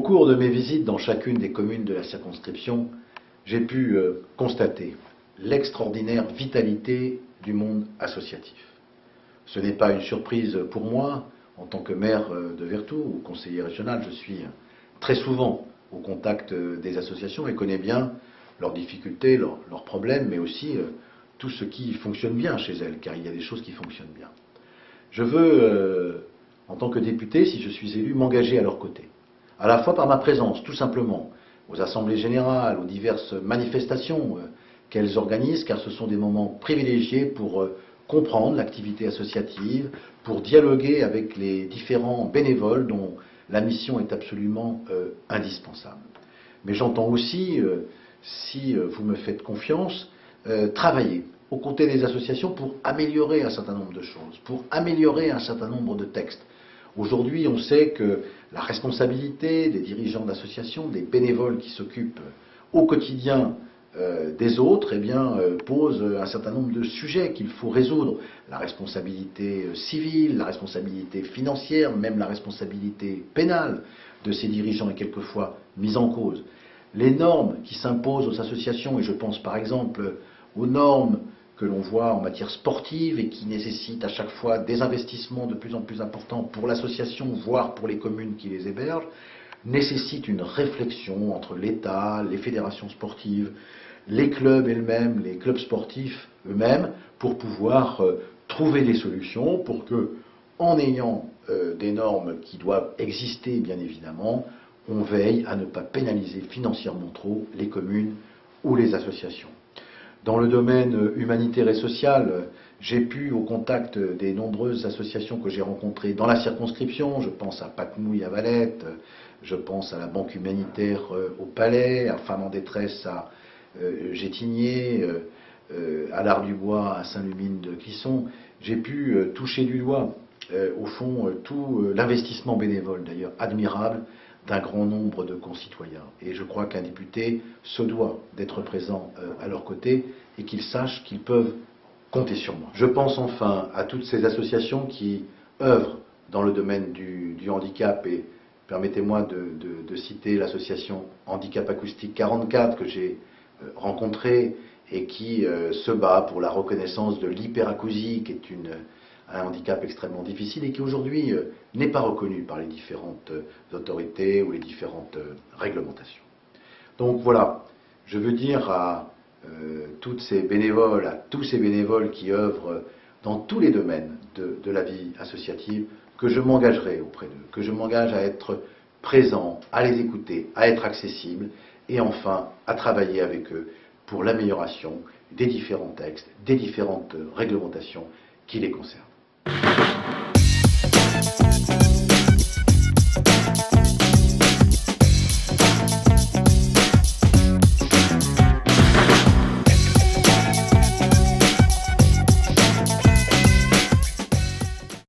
cours de mes visites dans chacune des communes de la circonscription, j'ai pu constater l'extraordinaire vitalité du monde associatif. Ce n'est pas une surprise pour moi, en tant que maire de Vertou ou conseiller régional, je suis très souvent au contact des associations et connais bien leurs difficultés, leurs problèmes, mais aussi tout ce qui fonctionne bien chez elles, car il y a des choses qui fonctionnent bien. Je veux, en tant que député, si je suis élu, m'engager à leur côté, à la fois par ma présence, tout simplement, aux assemblées générales, aux diverses manifestations qu'elles organisent, car ce sont des moments privilégiés pour comprendre l'activité associative, pour dialoguer avec les différents bénévoles dont la mission est absolument indispensable. Mais j'entends aussi, si vous me faites confiance, travailler aux côtés des associations pour améliorer un certain nombre de choses, pour améliorer un certain nombre de textes. Aujourd'hui, on sait que la responsabilité des dirigeants d'associations, des bénévoles qui s'occupent au quotidien des autres, pose un certain nombre de sujets qu'il faut résoudre. La responsabilité civile, la responsabilité financière, même la responsabilité pénale de ces dirigeants est quelquefois mise en cause. Les normes qui s'imposent aux associations, et je pense par exemple aux normes que l'on voit en matière sportive et qui nécessitent à chaque fois des investissements de plus en plus importants pour l'association, voire pour les communes qui les hébergent, nécessitent une réflexion entre l'État, les fédérations sportives, les clubs eux-mêmes, les clubs sportifs eux-mêmes, pour pouvoir trouver des solutions pour que, en ayant des normes qui doivent exister bien évidemment, on veille à ne pas pénaliser financièrement trop les communes ou les associations. Dans le domaine humanitaire et social, j'ai pu, au contact des nombreuses associations que j'ai rencontrées dans la circonscription, je pense à Pacmouille à Valette, je pense à la Banque humanitaire au Palais, à Femmes en détresse à Gétigné, à l'Art du Bois à Saint-Lumine de Clisson, j'ai pu toucher du doigt, au fond, tout l'investissement bénévole, d'ailleurs admirable, d'un grand nombre de concitoyens. Et je crois qu'un député se doit d'être présent à leur côté et qu'ils sachent qu'ils peuvent compter sur moi. Je pense enfin à toutes ces associations qui œuvrent dans le domaine du handicap et permettez-moi de citer l'association Handicap Acoustique 44 que j'ai rencontrée et qui se bat pour la reconnaissance de l'hyperacousie qui est un handicap extrêmement difficile et qui aujourd'hui n'est pas reconnu par les différentes autorités ou les différentes réglementations. Donc voilà, je veux dire à toutes ces bénévoles, à tous ces bénévoles qui œuvrent dans tous les domaines de la vie associative, que je m'engagerai auprès d'eux, que je m'engage à être présent, à les écouter, à être accessible et enfin à travailler avec eux pour l'amélioration des différents textes, des différentes réglementations qui les concernent.